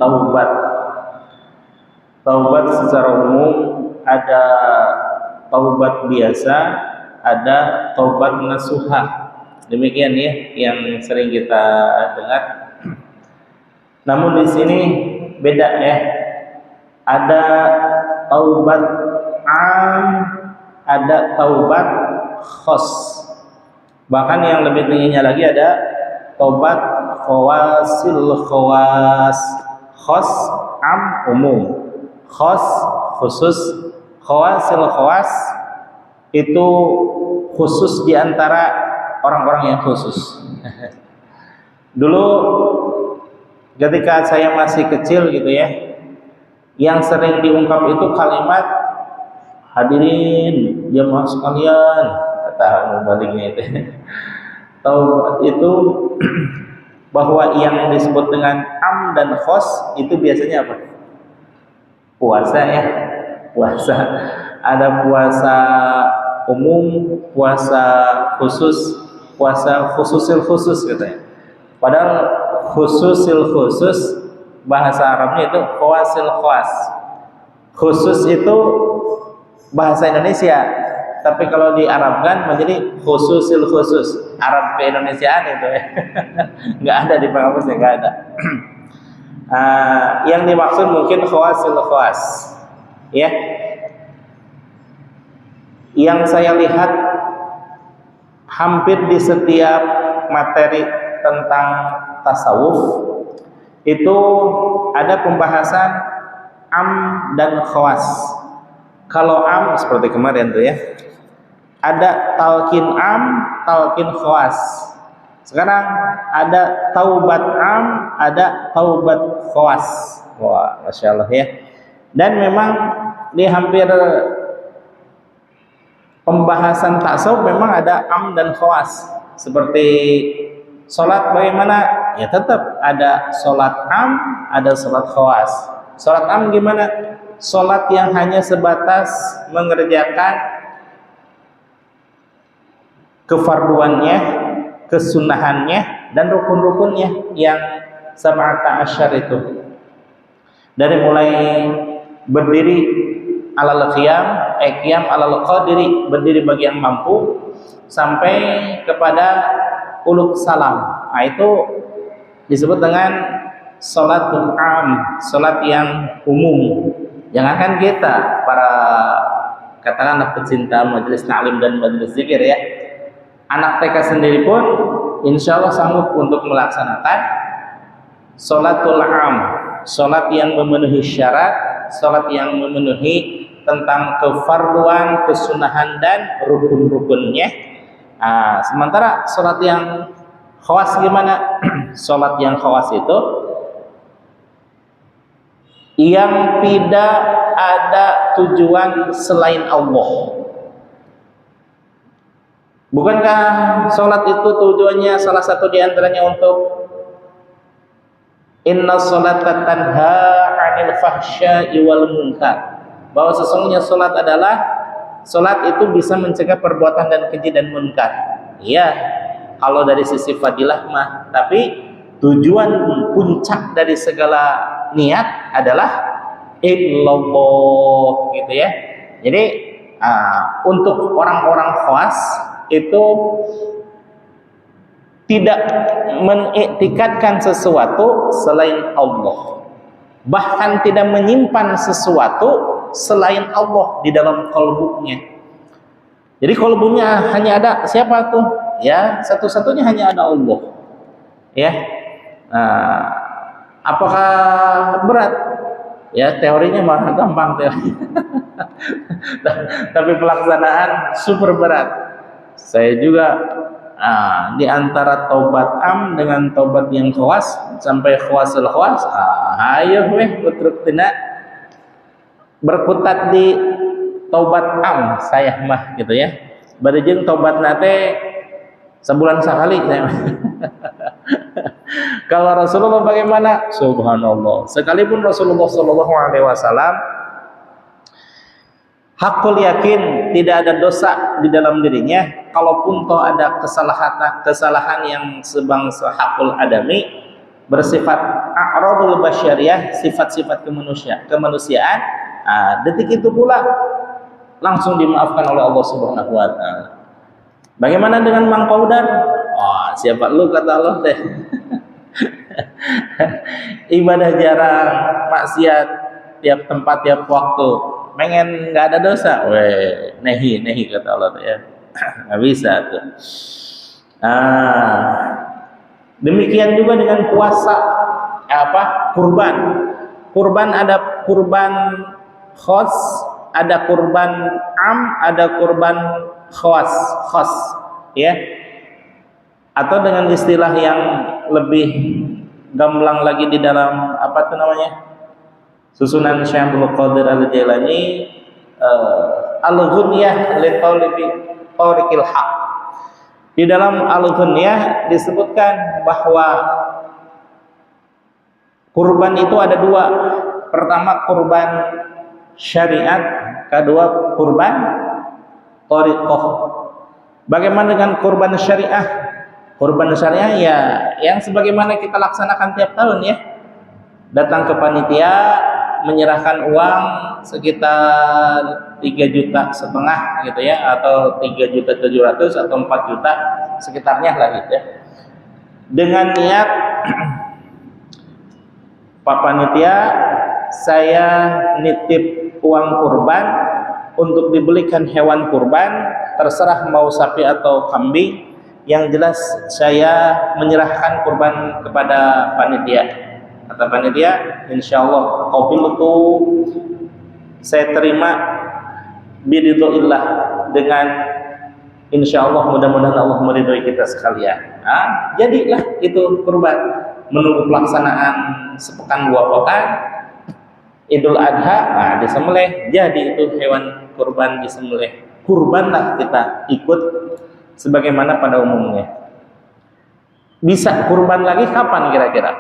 taubat. Taubat secara umum ada taubat biasa, ada taubat nasuha. Demikian ya yang sering kita dengar. Namun di sini beda ya. Ada taubat am, ada taubat khos. Bahkan yang lebih tingginya lagi ada taubat khawasil khawas. Khos am umum, khos khusus, khawasil khawas itu khusus di antara orang-orang yang khusus. Dulu ketika saya masih kecil gitu ya, yang sering diungkap itu kalimat hadirin jemaah sekalian, kata mubaliknya itu. Taubat itu bahwa yang disebut dengan am dan khos itu biasanya apa? Puasa ya, puasa. Ada puasa umum, puasa khusus, puasa khususil khusus katanya. Padahal khususil khusus bahasa Arabnya itu khawasil khawas. Khusus itu bahasa Indonesia, tapi kalau diarabkan menjadi khususil khusus. Arab ke Indonesiaan itu ya. Nggak ada di pengamusnya, nggak ada. Yang dimaksud mungkin khawasil khawas ya. Yang saya lihat hampir di setiap materi tentang tasawuf itu ada pembahasan am dan khawas. Kalau am seperti kemarin tuh ya, ada talqin am, talqin khawas. Sekarang ada taubat am, ada taubat khawas. Wah, masya Allah ya. Dan memang di hampir pembahasan tasawuf memang ada am dan khawas. Seperti sholat bagaimana? Ya tetap ada sholat am, ada sholat khawas. Sholat am gimana? Sholat yang hanya sebatas mengerjakan kefarduannya, kesunahannya, dan rukun-rukunnya yang sab'ata asyar itu. Dari mulai berdiri alal qiyam, qiyam alal qadiri, berdiri bagi yang mampu, sampai kepada uluk salam. Nah, itu disebut dengan sholatul am, sholat yang umum. Jangankan kita para katakanlah pecinta majelis ta'lim dan majelis zikir ya, anak TK sendiri pun insya Allah sanggup untuk melaksanakan sholatul am, sholat yang memenuhi syarat, sholat yang memenuhi tentang kefarduan, kesunahan dan rukun-rukunnya. Sementara sholat yang khawas gimana? Sholat yang khawas itu yang tidak ada tujuan selain Allah. Bukankah sholat itu tujuannya salah satu diantaranya untuk inna sholata tanha 'anil fahsya'i wal munkar, bahwa sesungguhnya sholat adalah, sholat itu bisa mencegah perbuatan dan keji dan munkar. Iya, kalau dari sisi fadilah mah, tapi tujuan puncak dari segala niat adalah illallah gitu ya. Jadi untuk orang-orang khawas itu tidak mengiktikadkan sesuatu selain Allah, bahkan tidak menyimpan sesuatu selain Allah di dalam kalbunya. Jadi kalbunya hanya ada siapa tuh? Ya, satu-satunya hanya ada Allah. Ya, apakah berat? Ya, teorinya mah gampang teori. Tapi pelaksanaan super berat. Saya juga di antara taubat am dengan taubat yang khawas sampai khawasul khawas, ayo weh putruk tina berkutat di taubat am saya mah gitu ya. Bari jeung taubat nate sebulan sekali saya. Kalau Rasulullah bagaimana? Subhanallah. Sekalipun Rasulullah Shallallahu Alaihi Wasallam hakul yakin tidak ada dosa di dalam dirinya, kalaupun toh ada kesalahan yang sebangsa hakul adami, bersifat a'radul basyariyah, sifat-sifat kemanusiaan, detik itu pula langsung dimaafkan oleh Allah Subhanahu wa taala. Bagaimana dengan Mang Qaudar? Siapa lu kata Allah teh. Ibadah jarang, maksiat tiap tempat, tiap waktu. Pengen nggak ada dosa, nehi kata Allah teh ya. Nggak bisa tuh. Demikian juga dengan puasa, kurban. Kurban ada kurban khos, ada kurban am, ada kurban khas, ya. Atau dengan istilah yang lebih gamblang lagi di dalam susunan Syekh Abdul Qadir Al-Jailani, al-ghunyah li talibi tariqil haq. Di dalam al-ghunyah disebutkan bahwa kurban itu ada dua. Pertama kurban syariat, kedua kurban thariqah. Bagaimana dengan kurban syariah? Kurban syariah ya yang sebagaimana kita laksanakan tiap tahun ya. Datang ke panitia, menyerahkan uang sekitar 3,5 juta gitu ya, atau 3,7 juta atau 4 juta sekitarnya lah gitu ya. Dengan niat Pak Panitia, saya nitip uang kurban untuk dibelikan hewan kurban, terserah mau sapi atau kambing. Yang jelas saya menyerahkan kurban kepada panitia. Kata panitia, insyaallah qabiltu, saya terima biridhoillah, dengan insyaallah mudah-mudahan Allah meridhoi kita sekalian. Jadilah itu kurban. Menunggu pelaksanaan sepekan 2 pekan, Idul Adha, disembelih, jadi itu hewan kurban disembelih. Kurbanlah kita ikut sebagaimana pada umumnya. Bisa kurban lagi kapan kira-kira?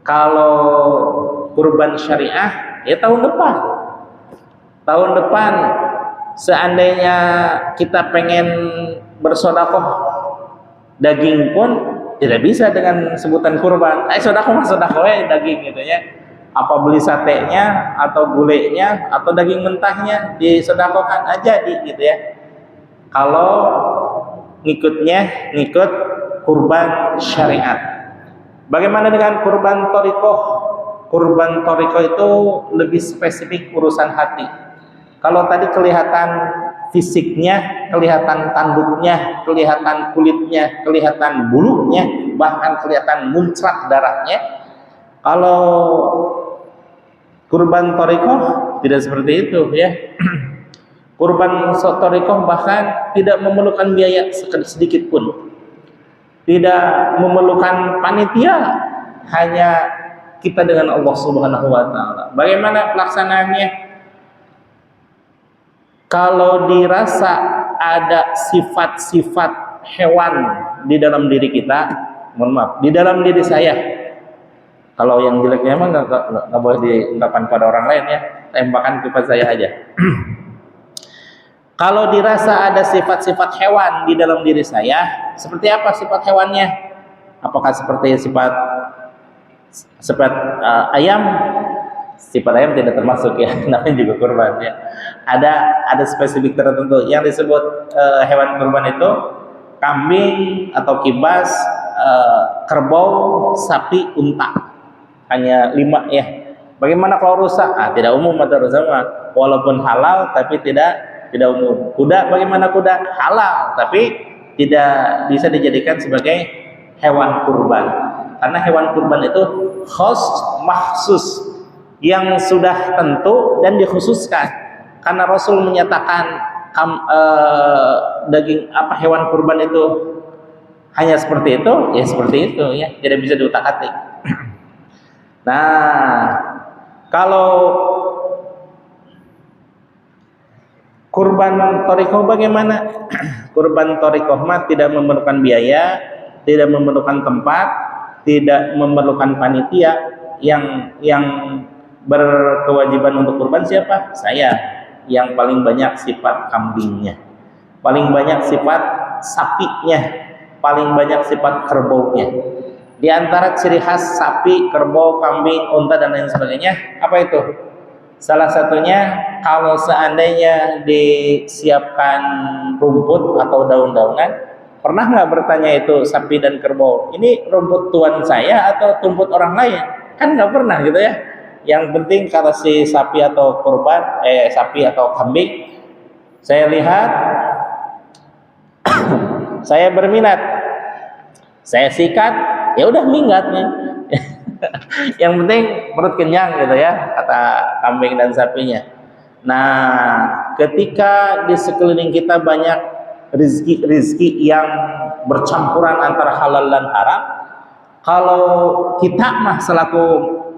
Kalau kurban syariah ya tahun depan. Tahun depan seandainya kita pengen bersedekah daging pun tidak bisa dengan sebutan kurban. Sedekah daging gitu ya. Apa beli satenya atau gulenya atau daging mentahnya disedekahkan aja gitu ya. Kalau ngikut kurban syariat. Bagaimana dengan kurban thariqah? Kurban thariqah itu lebih spesifik urusan hati. Kalau tadi kelihatan fisiknya, kelihatan tanduknya, kelihatan kulitnya, kelihatan bulunya, bahkan kelihatan muncrat darahnya. Kalau kurban thariqah tidak seperti itu ya. Kurban thariqah bahkan tidak memerlukan biaya sedikit pun. Tidak memerlukan panitia, hanya kita dengan Allah Subhanahu wa taala. Bagaimana pelaksanaannya? Kalau dirasa ada sifat-sifat hewan di dalam diri kita, mohon maaf, di dalam diri saya. Kalau yang jeleknya emang nggak boleh diungkapkan pada orang lain ya, tembakan kepada saya aja. Kalau dirasa ada sifat-sifat hewan di dalam diri saya, seperti apa sifat hewannya? Apakah seperti sifat ayam? Sifat ayam tidak termasuk ya, namanya juga kurban ya. Ada spesifik tertentu yang disebut hewan kurban itu kambing atau kibas, kerbau, sapi, unta. Hanya 5 ya. Bagaimana kalau rusa? Tidak umum atau rusa, walaupun halal tapi tidak umum. Kuda, bagaimana kuda? Halal tapi tidak bisa dijadikan sebagai hewan kurban. Karena hewan kurban itu khas, makhsus, yang sudah tentu dan dikhususkan. Karena Rasul menyatakan daging hewan kurban itu hanya seperti itu, ya seperti itu ya, tidak bisa diutak-atik. Nah, kalau kurban thariqah bagaimana? Kurban thariqah mah tidak memerlukan biaya, tidak memerlukan tempat, tidak memerlukan panitia. Yang berkewajiban untuk kurban siapa? Saya. Yang paling banyak sifat kambingnya, paling banyak sifat sapinya, paling banyak sifat kerbaunya. Di antara ciri khas sapi, kerbau, kambing, unta dan lain sebagainya, apa itu? Salah satunya kalau seandainya disiapkan rumput atau daun-daunan, pernah nggak bertanya itu sapi dan kerbau, ini rumput tuan saya atau rumput orang lain? Kan nggak pernah gitu ya. Yang penting kalau si sapi atau sapi atau kambing, saya lihat, saya berminat, saya sikat, ya udah minggat nih. Yang penting perut kenyang gitu ya, kata kambing dan sapinya. Nah, ketika di sekeliling kita banyak rizki yang bercampuran antara halal dan haram, kalau kita mah selaku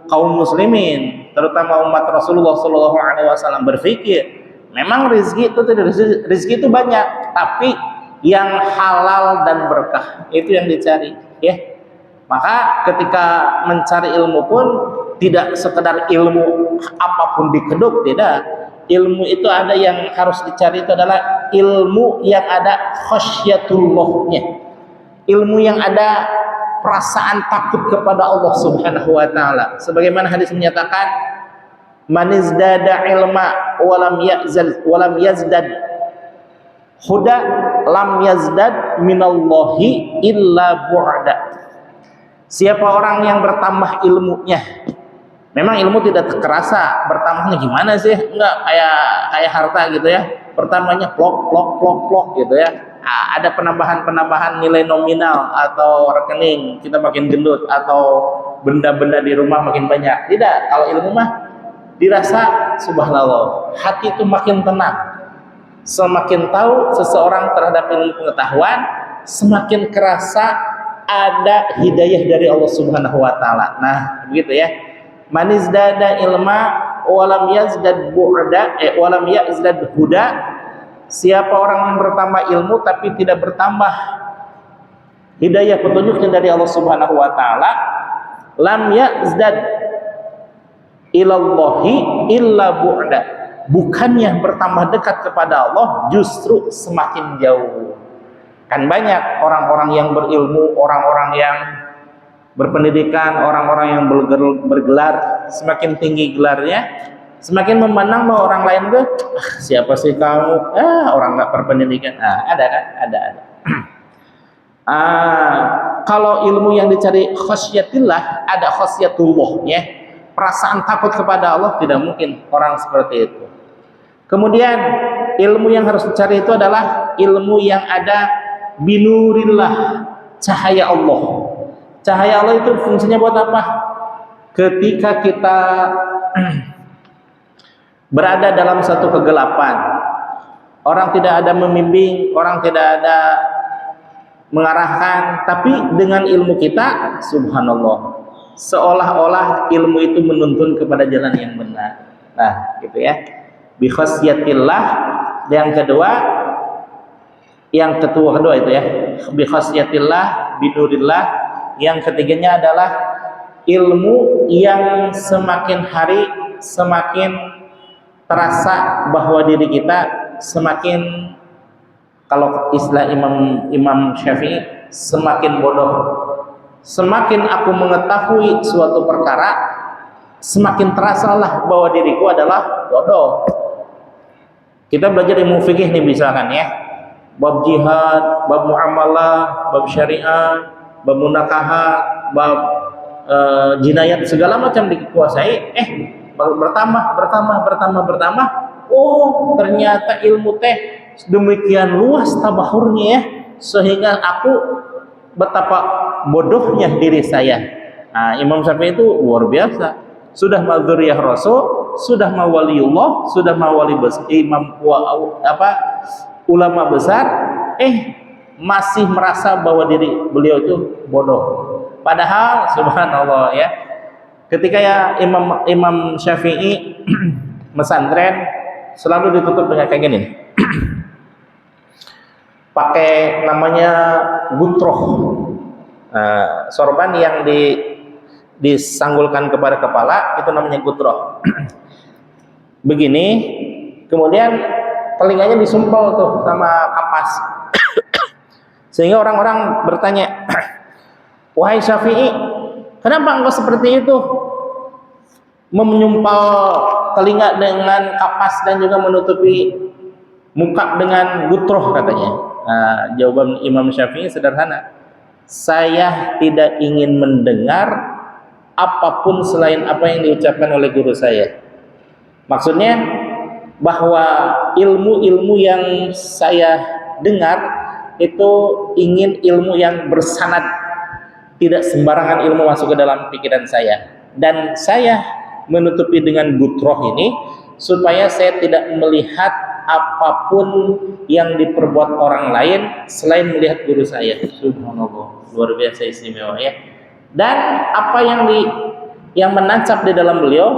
kaum muslimin, terutama umat Rasulullah SAW berpikir, memang rizki itu banyak, tapi yang halal dan berkah itu yang dicari, ya. Maka ketika mencari ilmu pun tidak sekedar ilmu apapun dikeduk, tidak. Ilmu itu ada yang harus dicari, itu adalah ilmu yang ada khasyatullahnya, ilmu yang ada perasaan takut kepada Allah Subhanahu wa taala. Sebagaimana hadis menyatakan, man izdada ilma walam yazdad huda lam yazdad minallahi illa bu'da. Siapa orang yang bertambah ilmunya, memang ilmu tidak terasa bertambahnya gimana sih, enggak kayak harta gitu ya, bertambahnya plok gitu ya. Ada penambahan nilai nominal atau rekening kita makin gendut, atau benda-benda di rumah makin banyak. Tidak, kalau ilmu mah dirasa subhanallah, hati itu makin tenang. Semakin tahu seseorang terhadap ilmu pengetahuan, semakin kerasa ada hidayah dari Allah Subhanahu wa taala. Nah, begitu ya. Man izdada ilma walam yazdad bu'da walam yazdad huda. Siapa orang yang bertambah ilmu tapi tidak bertambah hidayah petunjuknya dari Allah Subhanahu wa taala, lam yazdad ilallahi illa bu'da. Bukannya bertambah dekat kepada Allah, justru semakin jauh. Kan banyak orang-orang yang berilmu, orang-orang yang berpendidikan, orang-orang yang bergelar, semakin tinggi gelarnya, semakin memandang bahwa orang lain tuh, siapa sih kamu? Orang nggak berpendidikan. Ada kan? Ada. Kalau ilmu yang dicari khasyatillah, ada khasyatullahnya, perasaan takut kepada Allah, tidak mungkin orang seperti itu. Kemudian ilmu yang harus dicari itu adalah ilmu yang ada binurillah, cahaya Allah. Cahaya Allah itu fungsinya buat apa? Ketika kita berada dalam satu kegelapan, orang tidak ada membimbing, orang tidak ada mengarahkan, tapi dengan ilmu kita, subhanallah, seolah-olah ilmu itu menuntun kepada jalan yang benar. Nah, gitu ya. Bi khasyatillah. Yang kedua itu ya, bi khasyatillah, binurillah. Yang ketiganya adalah ilmu yang semakin hari semakin terasa bahwa diri kita semakin, kalau istilah Imam Syafi'i, semakin bodoh. Semakin aku mengetahui suatu perkara, semakin terasalah bahwa diriku adalah bodoh. Kita belajar ilmu fikih nih misalkan ya, bab jihad, bab muamalah, bab syariah, bab munakahat, bab jinayat, segala macam dikuasai. Bertambah. Oh, ternyata ilmu teh demikian luas tabahurnya ya, sehingga aku betapa bodohnya diri saya. Nah, Imam Syafi'i itu luar biasa. Sudah madzuriyah Rasul, sudah mawaliullah, sudah mawali besar, ulama besar, masih merasa bahwa diri beliau itu bodoh. Padahal subhanallah ya, ketika ya Imam Syafi'i mesantren, selalu ditutup dengan kayak gini, pakai namanya gutroh, sorban yang disanggulkan kepada kepala, itu namanya gutroh. Begini, kemudian telinganya disumpel tuh sama kapas. Sehingga orang-orang bertanya, wahai Syafi'i, kenapa engkau seperti itu? Menyumpal telinga dengan kapas dan juga menutupi muka dengan gutroh katanya. Nah, jawaban Imam Syafi'i sederhana. Saya tidak ingin mendengar apapun selain apa yang diucapkan oleh guru saya. Maksudnya bahwa ilmu-ilmu yang saya dengar itu ingin ilmu yang bersanad, tidak sembarangan ilmu masuk ke dalam pikiran saya. Dan saya menutupi dengan gutroh ini supaya saya tidak melihat apapun yang diperbuat orang lain selain melihat guru saya. Subhanallah, luar biasa istimewa ya. Dan apa yang menancap di dalam beliau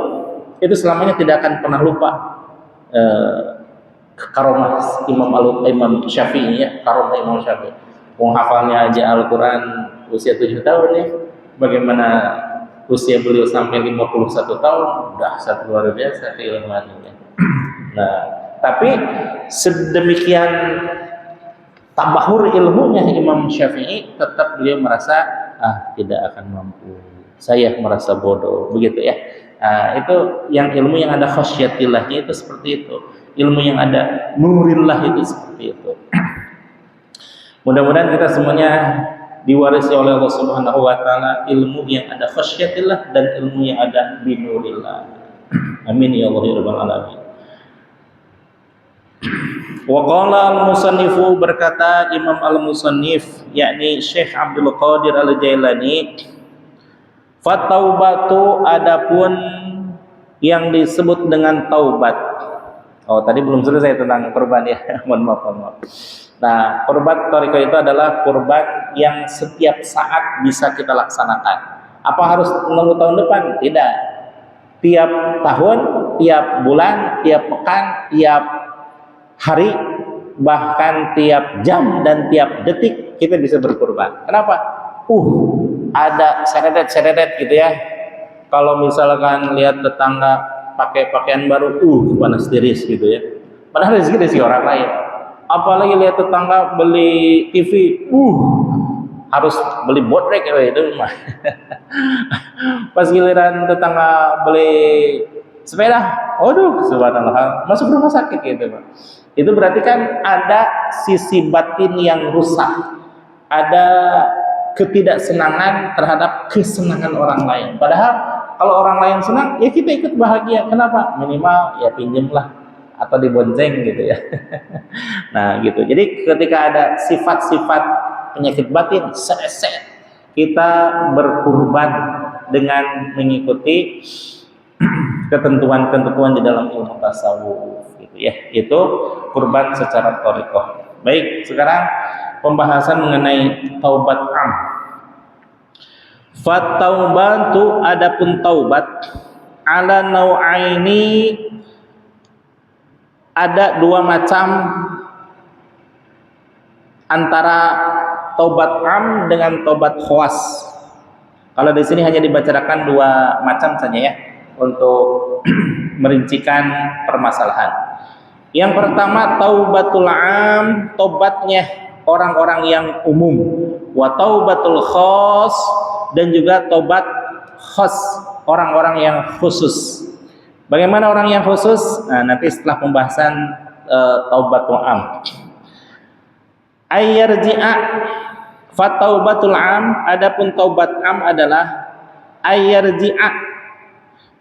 itu selamanya tidak akan pernah lupa. Karomah Imam Syafi'i ya, karomah Imam Syafi'i. Menghafalnya aja Al-Quran usia 7 tahun ya. Bagaimana usia beliau sampai 51 tahun, dahsyat luar biasa keilmuannya. Nah, tapi sedemikian tabahur ilmunya Imam Syafi'i, tetap beliau merasa tidak akan mampu. Saya merasa bodoh, begitu ya. Itu yang ilmu yang ada khasyatilahnya itu seperti itu. Ilmu yang ada nurillah itu seperti itu. Mudah-mudahan kita semuanya diwarisi oleh Allah Subhanahu wa taala ilmu yang ada khasyatillah dan ilmu yang ada binurillah. Amin ya Allah ya rabbal alamin. Wa qala al-musannifu, berkata Imam al-musannif yakni Syekh Abdul Qadir Al-Jailani, fataubatu, adapun yang disebut dengan taubat. Oh, tadi belum selesai tentang kurban ya. Mohon maaf. Nah, kurban thariqah itu adalah kurban yang setiap saat bisa kita laksanakan. Apa harus menunggu tahun depan? Tidak. Tiap tahun, tiap bulan, tiap pekan, tiap hari, bahkan tiap jam dan tiap detik kita bisa berkurban. Kenapa? Ada seret-seret gitu ya. Kalau misalkan lihat tetangga pakai pakaian baru, panas tiris gitu ya. Padahal rezeki orang lain. Apalagi lihat tetangga beli TV, harus beli botrek ya itu mah. Pas giliran tetangga beli sepeda, subhanallah, masuk rumah sakit gitu, Pak. Itu berarti kan ada sisi batin yang rusak. Ada ketidaksenangan terhadap kesenangan orang lain. Padahal kalau orang lain senang, ya kita ikut bahagia. Kenapa? Minimal ya pinjemlah atau dibonceng gitu ya. Nah gitu. Jadi ketika ada sifat-sifat penyakit batin, kita berkurban dengan mengikuti ketentuan-ketentuan di dalam ilmu tasawuf gitu ya. Itu kurban secara thariqah. Baik, sekarang pembahasan mengenai taubat am. Fataubatu, adapun taubat ala nau'aini, ada dua macam antara taubat am dengan taubat khawas. Kalau di sini hanya dibacakan dua macam saja ya untuk merincikan permasalahan. Yang pertama taubatul am, taubatnya orang-orang yang umum, wa taubatul khas, dan juga taubat khas, orang-orang yang khusus. Bagaimana orang yang khusus? Nah, nanti setelah pembahasan taubatul am. Ayyarji'a, fataubatul am, adapun taubat am adalah ayyarji'a,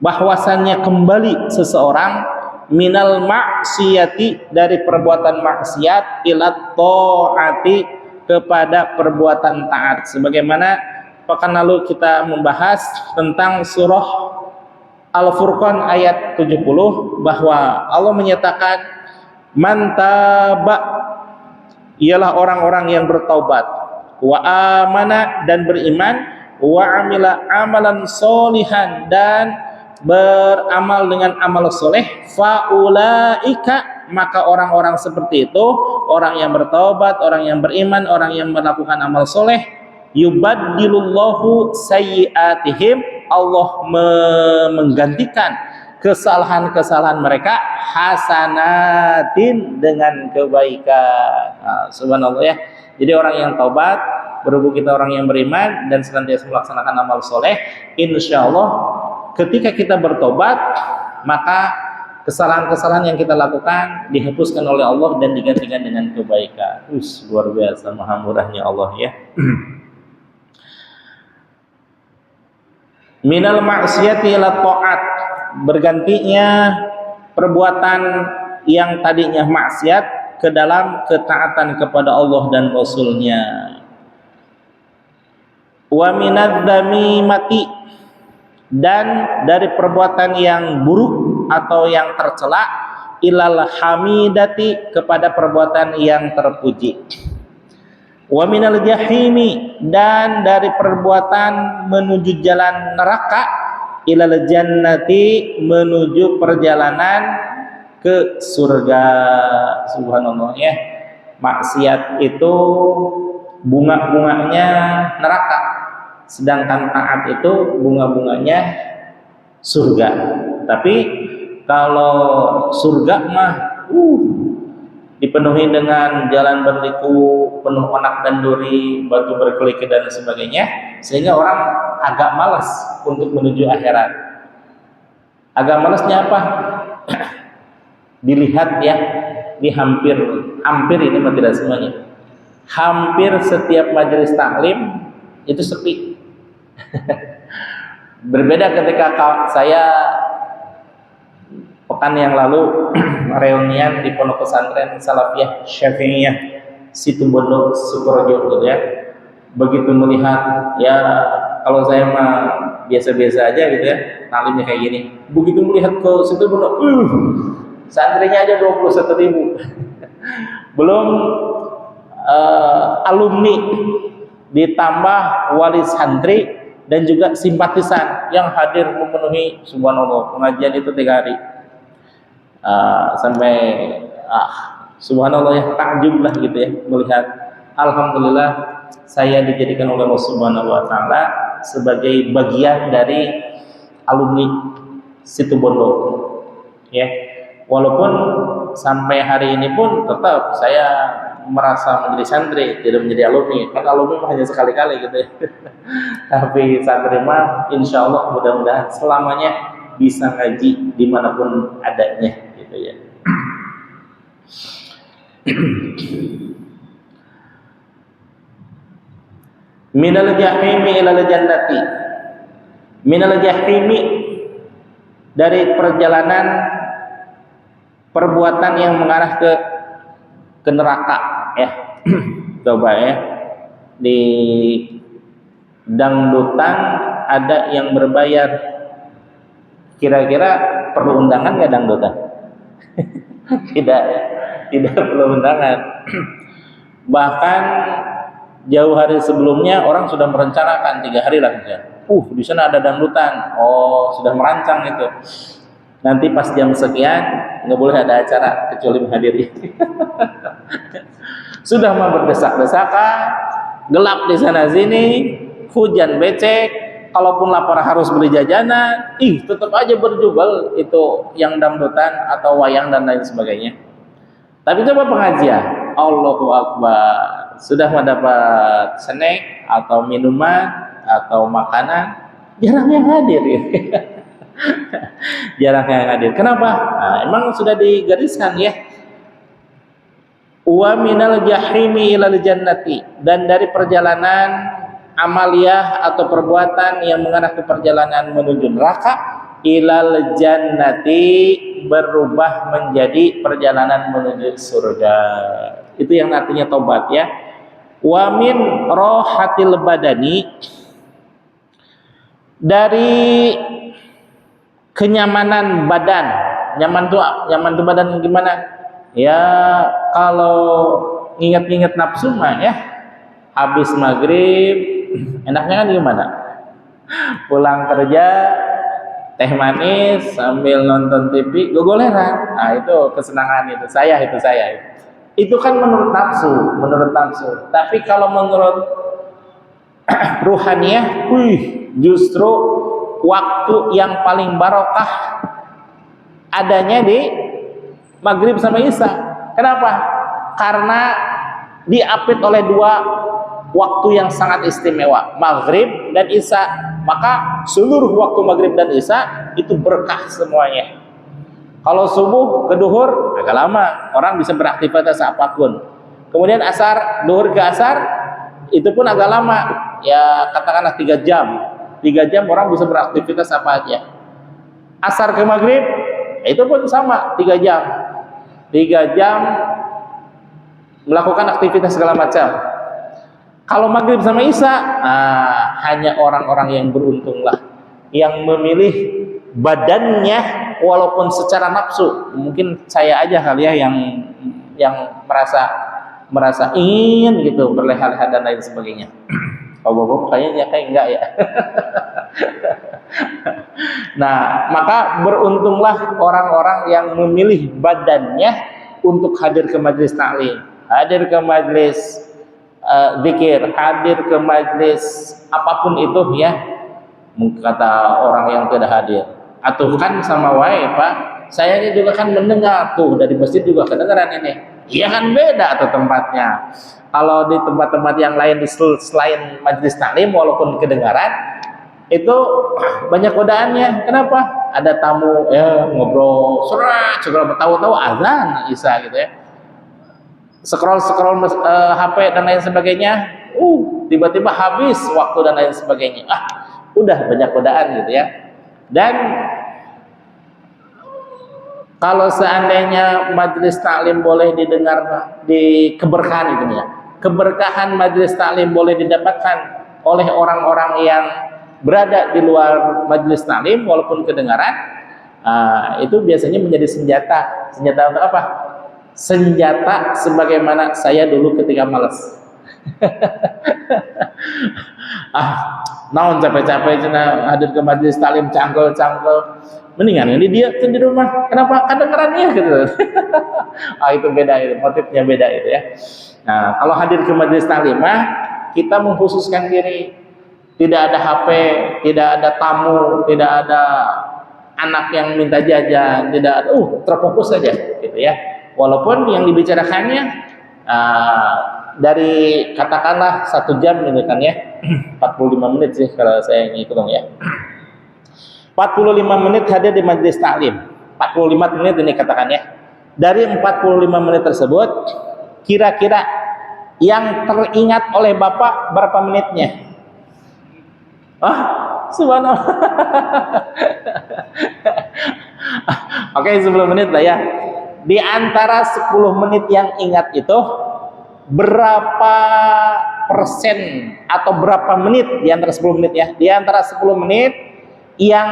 bahwasannya kembali seseorang minal maksiyati, dari perbuatan maksiat, ila taati, kepada perbuatan taat. Sebagaimana pekan lalu kita membahas tentang surah Al-Furqan ayat 70, bahwa Allah menyatakan man taba, ialah orang-orang yang bertaubat, wa amana, dan beriman, wa amila amalan solihan, dan beramal dengan amal soleh, faulaika, maka orang-orang seperti itu, orang yang bertaubat, orang yang beriman, orang yang melakukan amal soleh, yubaddilullahu sayyiatihim, Allah menggantikan kesalahan-kesalahan mereka hasanatin, dengan kebaikan. Subhanallah ya. Jadi orang yang taubat, berhubung kita orang yang beriman dan senantiasa melaksanakan amal soleh, insya Allah ketika kita bertobat, maka kesalahan-kesalahan yang kita lakukan dihapuskan oleh Allah dan digantikan dengan kebaikan. Luar biasa maha murahnya Allah ya. Minal maksiati ila ta'at, bergantinya perbuatan yang tadinya maksiat ke dalam ketaatan kepada Allah dan Rasulnya. Wa minadz-dzami mati, dan dari perbuatan yang buruk atau yang tercela, ilal hamidati, kepada perbuatan yang terpuji. Wa minal jahimi, dan dari perbuatan menuju jalan neraka, ilal jannati, menuju perjalanan ke surga. Subhanallah ya. Maksiat itu bunga-bunganya neraka, sedangkan taat itu bunga-bunganya surga. Tapi kalau surga mah dipenuhi dengan jalan berliku, penuh onak dan duri, batu berkeliki dan sebagainya, sehingga orang agak malas untuk menuju akhirat. Agak malasnya apa? Dilihat ya, di hampir ini mah tidak semuanya. Hampir setiap majelis taklim itu sepi. Berbeda ketika saya pekan yang lalu reunian di Pondok Pesantren Salafiyah Syafi'iyah Situbondo Sukorejo gitu ya. Begitu melihat, ya kalau saya mah biasa-biasa aja gitu ya, taklimnya kayak gini. Begitu melihat ke Situbondo, santrinya aja 21.000. Belum alumni, ditambah wali santri dan juga simpatisan yang hadir memenuhi. Subhanallah, pengajian itu 3 hari. Sampai subhanallah ya, takjub lah gitu ya melihat. Alhamdulillah saya dijadikan oleh Allah Subhanahu wa taala sebagai bagian dari alumni Situbondo ya. Walaupun sampai hari ini pun tetap saya merasa menjadi santri, tidak menjadi alumni. Kan alumni hanya sekali-kali gitu ya. Tapi santri mah insya Allah mudah-mudahan selamanya bisa ngaji dimanapun adanya gitu ya. Minal jahimi ilal jannati, minal jahimi, dari perjalanan perbuatan yang mengarah ke neraka ya. Coba ya, di dangdutan ada yang berbayar, kira-kira perlu undangan nggak dangdutan? tidak perlu undangan. Bahkan jauh hari sebelumnya orang sudah merencanakan 3 hari lah misalnya. Di sana ada dangdutan. Oh, sudah merancang itu. Nanti pas jam sekian nggak boleh ada acara kecuali menghadiri. Sudah mah berdesak-desakan, gelap di sana sini, hujan becek, kalaupun lapar harus beli jajanan, tetap aja berjubel itu yang dangdutan atau wayang dan lain sebagainya. Tapi coba pengajian, Allahu Akbar, sudah mendapat snack atau minuman atau makanan, jarang yang hadir ya. Jarang yang hadir. Kenapa? Emang sudah digariskan ya. Wa minal jahimi ilal jannati, dan dari perjalanan amaliyah atau perbuatan yang mengarah ke perjalanan menuju neraka, ilal jannati, berubah menjadi perjalanan menuju surga. Itu yang artinya tobat ya. Wa min rohatil badani, dari kenyamanan badan. Nyaman tuh badan gimana? Ya kalau ingat-ingat nafsu mah ya, habis maghrib enaknya kan gimana? Pulang kerja teh manis sambil nonton TV, gogoleran. Itu kesenangan itu saya. Itu kan menurut nafsu. Tapi kalau menurut ruhaniyah, justru waktu yang paling barokah adanya di maghrib sama isya. Kenapa? Karena diapit oleh dua waktu yang sangat istimewa, maghrib dan isya. Maka seluruh waktu maghrib dan isya itu berkah semuanya. Kalau subuh ke duhur agak lama, orang bisa beraktivitas apapun. Kemudian asar, duhur ke asar itu pun agak lama, ya katakanlah 3 jam. 3 jam orang bisa beraktivitas apa aja. Asar ke maghrib itu pun sama, 3 jam. 3 jam melakukan aktivitas segala macam. Kalau maghrib sama isya, hanya orang-orang yang beruntunglah, yang memilih badannya walaupun secara nafsu. Mungkin saya aja kali ya yang merasa ingin gitu berleha-leha dan lain sebagainya. Kalau bapak kayaknya kayak enggak ya. Nah, maka beruntunglah orang-orang yang memilih badannya untuk hadir ke majelis taklim, hadir ke majelis zikir, hadir ke majelis apapun itu ya, kata orang yang tidak hadir. Atau kan sama wae Pak, saya ini juga kan mendengar tuh dari masjid juga kedengaran ini. Iya kan beda tuh tempatnya. Kalau di tempat-tempat yang lain selain majelis taklim walaupun kedengaran itu banyak godaannya. Kenapa? Ada tamu ya ngobrol surat tahu-tahu azan isya gitu ya. Scroll HP dan lain sebagainya, tiba-tiba habis waktu dan lain sebagainya. Udah banyak godaan gitu ya. Dan kalau seandainya majelis taklim boleh didengar di keberkahan itu ya, keberkahan majelis taklim boleh didapatkan oleh orang-orang yang berada di luar majelis taklim walaupun kedengaran, itu biasanya menjadi senjata untuk apa? Senjata sebagaimana saya dulu ketika malas. Naon capek-capek cina hadir ke majelis taklim cangkel mendingan ini dia tuh di rumah. Kenapa? Kedengerannya gitu. Itu beda, itu motifnya beda itu ya. Nah, kalau hadir ke majelis taklim kita mengkhususkan diri, tidak ada HP, tidak ada tamu, tidak ada anak yang minta jajan, tidak ada, terfokus saja gitu ya. Walaupun yang dibicarakannya dari katakanlah 1 jam ini kan ya, 45 menit sih kalau saya ngitung ya. 45 menit hadir di majelis taklim, 45 menit ini katakan ya. Dari 45 menit tersebut, kira-kira yang teringat oleh Bapak berapa menitnya? Subhanallah. Oke, 10 menit lah ya. Di antara 10 menit yang ingat itu, berapa persen atau berapa menit di antara 10 menit ya? Di antara 10 menit yang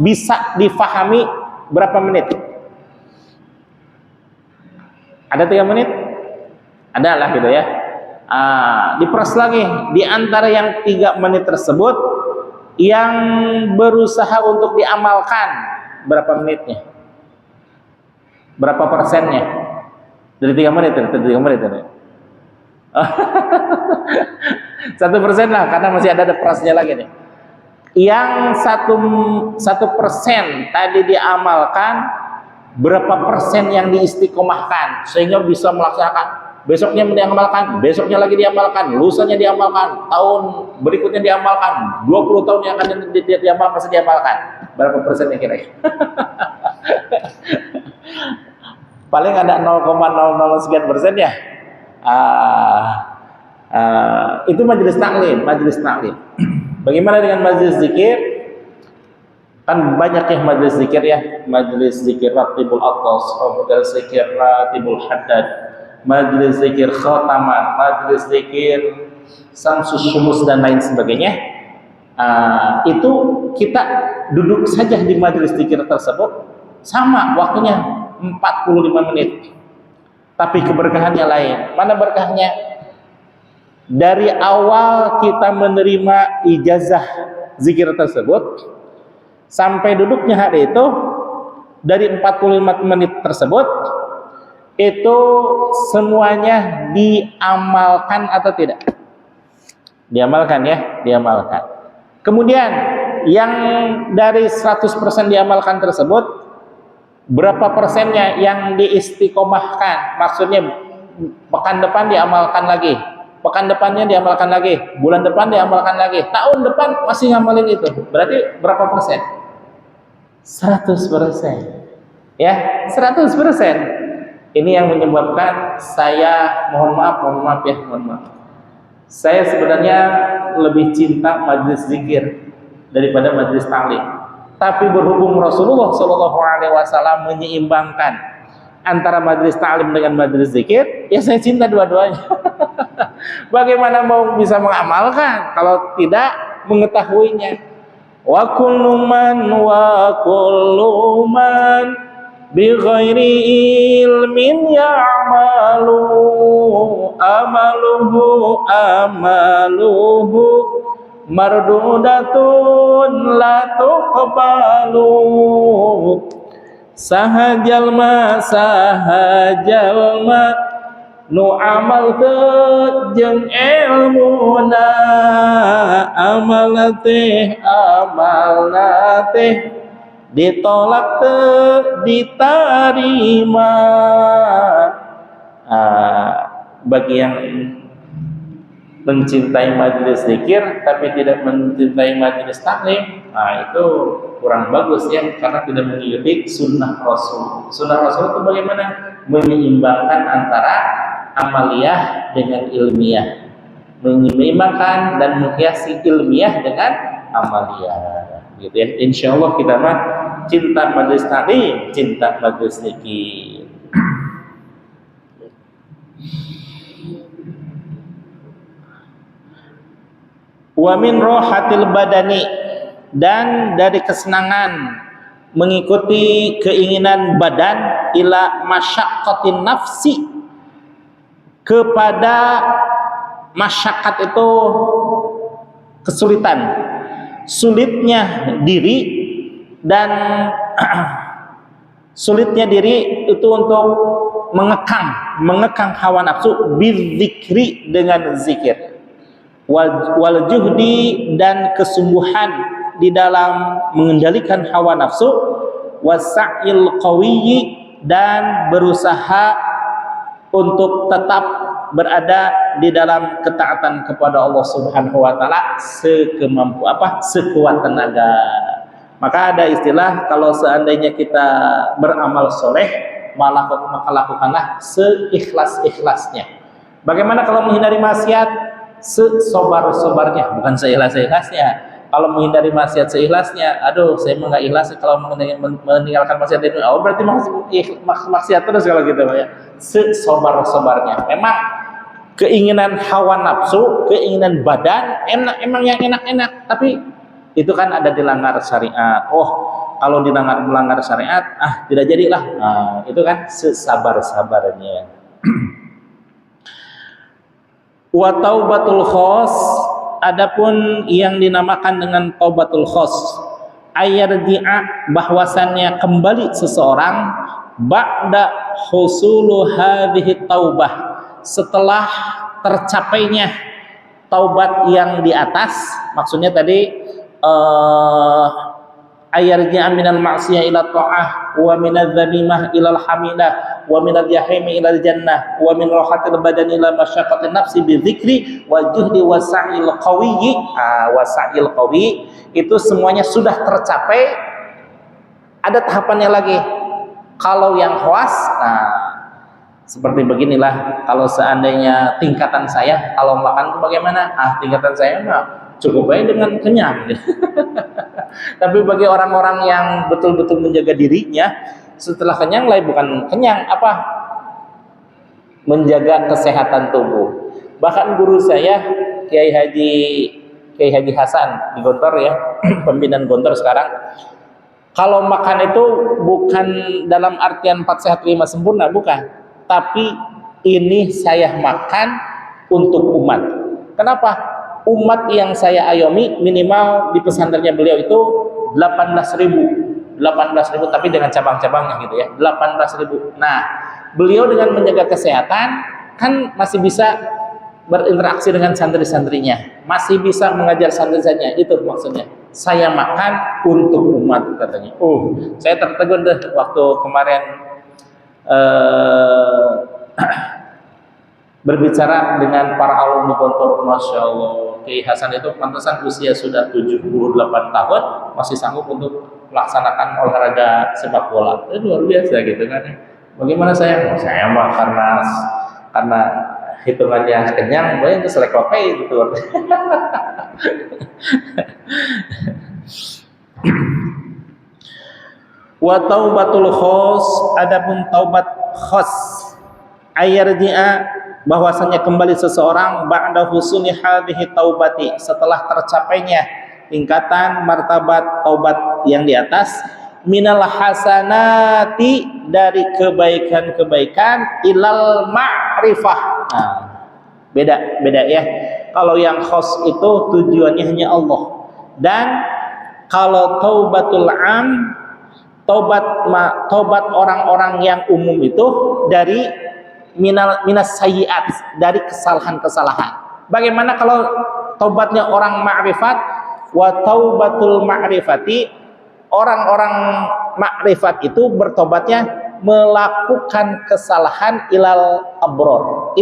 bisa difahami berapa menit? Ada 3 menit? Ada lah gitu ya. Diperas lagi, di antara yang 3 menit tersebut yang berusaha untuk diamalkan berapa menitnya? Berapa persennya? Dari 3 menit, dari 3 menit ini. 1% lah, karena masih ada perasnya lagi nih. Yang 1% tadi diamalkan, berapa persen yang diistiqomahkan sehingga bisa melaksanakan? Besoknya diamalkan, besoknya lagi diamalkan, lusanya diamalkan, tahun berikutnya diamalkan, 20 tahun yang akan diamalkan masih diamalkan. Berapa persennya kira-kira? Paling ada 0,00 sekian persen ya. Itu majelis taklim. Bagaimana dengan majelis zikir? Kan banyak yang majelis zikir ya. Majelis zikir Ratibul Atas, majelis zikir Ratibul Haddad, majelis zikir Khataman, majelis zikir Samsus Syumus dan lain sebagainya. Itu kita duduk saja di majelis zikir tersebut sama waktunya 45 menit. Tapi keberkahannya lain. Mana berkahnya? Dari awal kita menerima ijazah zikir tersebut sampai duduknya hari itu, dari 45 menit tersebut itu semuanya diamalkan atau tidak? Diamalkan ya, diamalkan. Kemudian yang dari 100% diamalkan tersebut, berapa persennya yang diistiqomahkan? Maksudnya pekan depan diamalkan lagi, pekan depannya diamalkan lagi, bulan depan diamalkan lagi, tahun depan masih ngamalin itu. Berarti berapa persen? 100%. Ya, 100%. Ini yang menyebabkan saya, mohon maaf ya, mohon maaf. Saya sebenarnya lebih cinta majelis zikir daripada majelis taklim. Tapi berhubung Rasulullah Shallallahu Alaihi Wasallam menyeimbangkan antara majelis taklim dengan majelis zikir, ya saya cinta dua-duanya. Bagaimana mau bisa mengamalkan kalau tidak mengetahuinya? Wa kullu man bi ghairi ilmin ya'malu amaluhu mardudatun la tuqbalu. Sahajalma nu amal teu jeung ilmuna amalna teh ditolak teu ditarima. Bagi yang mencintai majelis zikir tapi tidak mencintai majelis taklim, itu kurang bagus ya, karena tidak mengikuti sunnah Rasul. Sunnah Rasul itu bagaimana? Menyeimbangkan antara amaliyah dengan ilmiah, menyeimbangkan dan menghiasi ilmiah dengan amaliyah, gitu ya. Insya Allah kita mah cinta majelis taklim, cinta majelis zikir. Wa min rohatil badani, dan dari kesenangan mengikuti keinginan badan, ila masyaqqatin nafsi, kepada masyaqqat itu kesulitan, sulitnya diri, dan sulitnya diri itu untuk mengekang hawa nafsu, bidzikri, dengan zikir, wal juhdi, dan kesungguhan di dalam mengendalikan hawa nafsu, wasa'il qawiyyi, dan berusaha untuk tetap berada di dalam ketaatan kepada Allah Subhanahu wa taala sekuat tenaga. Maka ada istilah, kalau seandainya kita beramal soleh, maka lakukanlah seikhlas-ikhlasnya. Bagaimana kalau menghindari maksiat? Sesobar-sobarnya, bukan seikhlas-ikhlasnya. Kalau menghindari maksiat seikhlasnya, aduh saya mah nggak ikhlas kalau meninggalkan maksiat itu. Oh, berarti maksiat terus kalau gitu ya. Sesobar-sobarnya. Memang keinginan hawa nafsu, keinginan badan emang yang enak-enak, tapi itu kan ada dilanggar syariat. Oh, kalau melanggar syariat, tidak jadilah. Itu kan sesabar-sabarnya. Wa taubatul khos, adapun yang dinamakan dengan taubatul khos, ayarji'a, bahwasannya kembali seseorang, ba'da husulu hadhihi taubah, setelah tercapainya taubat yang di atas. Maksudnya tadi ayarji'a minal ma'siyah ila ta'ah, wa minadz dzamimah ilal hamidah, wa minal jahimi ilal jannah, wa min rahatil badani ila masyaqqatin nafsi bidzikri wa juhdi wa sa'il qawiyyi. Wa sa'il qawi itu semuanya sudah tercapai. Ada tahapannya lagi. Kalau yang khawas, seperti beginilah. Kalau seandainya tingkatan saya, kalau makan itu bagaimana? Tingkatan saya mah cukup baik dengan kenyang. Tapi bagi orang-orang yang betul-betul menjaga dirinya, setelah kenyang lain bukan kenyang, menjaga kesehatan tubuh. Bahkan guru saya Kiai Haji Hasan di Gontor ya, pembinaan Gontor sekarang, kalau makan itu bukan dalam artian 4 sehat 5 sempurna, bukan, tapi ini saya makan untuk umat. Kenapa? Umat yang saya ayomi minimal di pesantrennya beliau itu 18.000, tapi dengan cabang-cabangnya gitu ya, 18.000. Nah, beliau dengan menjaga kesehatan kan masih bisa berinteraksi dengan santri-santrinya, masih bisa mengajar santri-santrinya. Itu maksudnya, saya makan untuk umat, katanya. Saya tertegun deh waktu kemarin berbicara dengan para alumni Gontor. Masya Allah, Kiai Hasan itu pantasan usia sudah 78 tahun masih sanggup untuk melaksanakan olahraga sepak bola. Itu luar biasa gitu kan. Bagaimana saya? Saya mah karena hitungannya kenyang, banyak itu selekopay gitu. Wa taubatul khos, adapun taubat khos ayarji'a, bahwasanya kembali seseorang ba'da husuni hadhihi taubati, setelah tercapainya tingkatan martabat taubat yang di atas, minal hasanati, dari kebaikan-kebaikan, ilal ma'rifah. Nah, beda ya. Kalau yang khos itu tujuannya hanya Allah, dan kalau taubatul am, taubat orang-orang yang umum itu dari minas sayyiat, dari kesalahan-kesalahan. Bagaimana kalau taubatnya orang ma'rifat? Wa taubatul ma'rifati, orang-orang ma'rifat itu bertobatnya melakukan kesalahan ilal abror,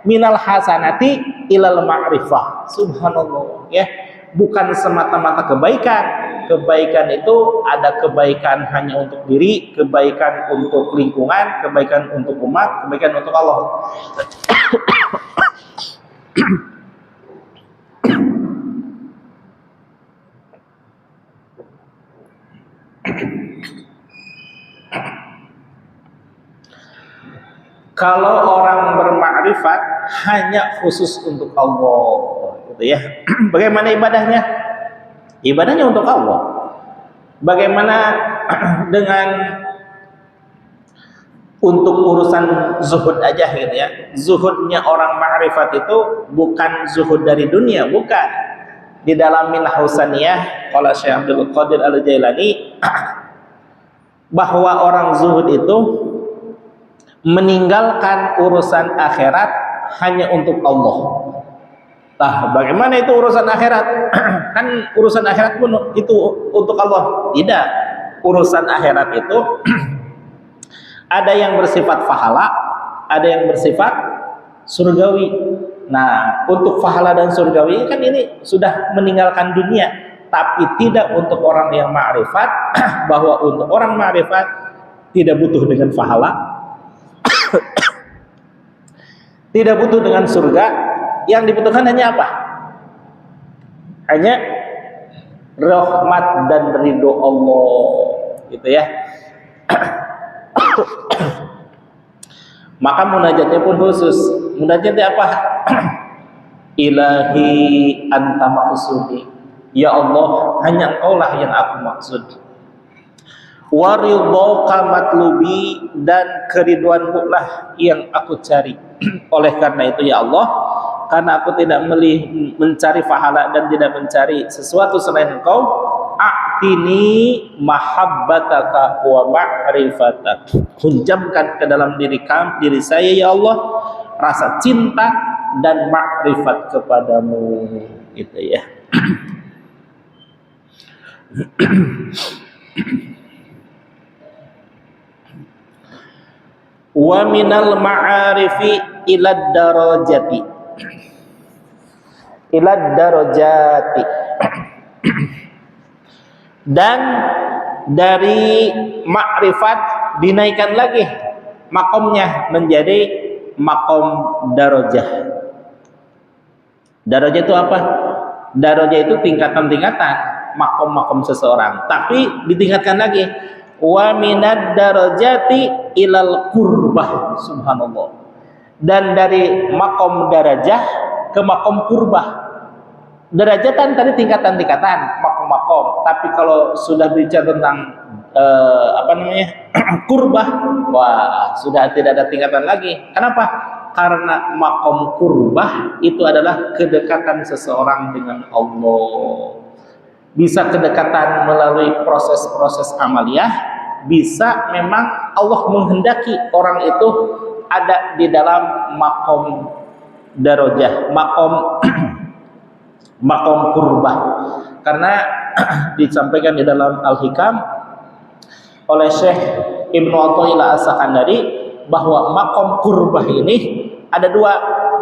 minal hasanati ilal ma'rifah. Subhanallah ya, bukan semata-mata kebaikan. Kebaikan itu ada kebaikan hanya untuk diri, kebaikan untuk lingkungan, kebaikan untuk umat, kebaikan untuk Allah. Kalau orang bermakrifat hanya khusus untuk Allah, gitu ya. Bagaimana ibadahnya? Ibadahnya untuk Allah. Bagaimana dengan untuk urusan zuhud aja gitu ya. Zuhudnya orang makrifat itu bukan zuhud dari dunia, bukan. Di dalam Minah Husaniyah qala Syekh Abdul Qadir Al-Jailani, bahwa orang zuhud itu meninggalkan urusan akhirat hanya untuk Allah. Nah, bagaimana itu urusan akhirat? Kan urusan akhirat pun itu untuk Allah. Tidak. Urusan akhirat itu ada yang bersifat pahala, ada yang bersifat surgawi. Nah, untuk pahala dan surgawi kan ini sudah meninggalkan dunia, tapi tidak untuk orang yang ma'rifat. Bahwa untuk orang ma'rifat tidak butuh dengan pahala, tidak butuh dengan surga. Yang dibutuhkan hanya apa? Hanya rahmat dan ridho Allah, gitu ya. Maka munajatnya pun khusus. Munajatnya apa? Ilahi anta maqsudi, ya Allah, hanya Engkaulah yang aku maksud. Wa ridhoka matlubi, dan keriduanmu lah yang aku cari. Oleh karena itu ya Allah, karena aku tidak mencari pahala dan tidak mencari sesuatu selain Engkau, a'tini mahabbataka wa ma'rifatak, hunjamkan ke dalam diri saya ya Allah rasa cinta dan ma'rifat kepadamu, gitu ya. Wa minal ma'arifi ilad darajati, dan dari makrifat dinaikkan lagi makomnya menjadi makom darajah. Darajah itu apa? Darajah itu tingkatan-tingkatan makom-makom seseorang, tapi ditingkatkan lagi. Wa minad darajati ilal qurbah. Subhanallah. Dan dari makom darajah ke makom qurbah. Derajatan tadi tingkatan-tingkatan, makom-makom. Tapi kalau sudah bicara tentang qurbah, wah, sudah tidak ada tingkatan lagi. Kenapa? Karena makom qurbah itu adalah kedekatan seseorang dengan Allah. Bisa kedekatan melalui proses-proses amaliyah, bisa memang Allah menghendaki orang itu ada di dalam makom darajah, makom qurbah. Karena disampaikan di dalam Al-Hikam oleh Syekh Ibnu Athaillah As-Sakandari bahwa makom qurbah ini Ada dua,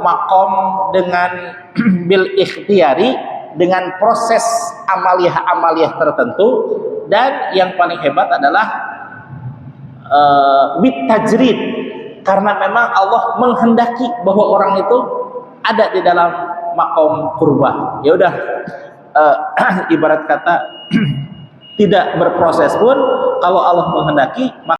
makom dengan bil ikhtiyari, dengan proses amaliyah tertentu, dan yang paling hebat adalah bit tajrid, karena memang Allah menghendaki bahwa orang itu ada di dalam makom qurbah. Ya udah, ibarat kata tidak berproses pun kalau Allah menghendaki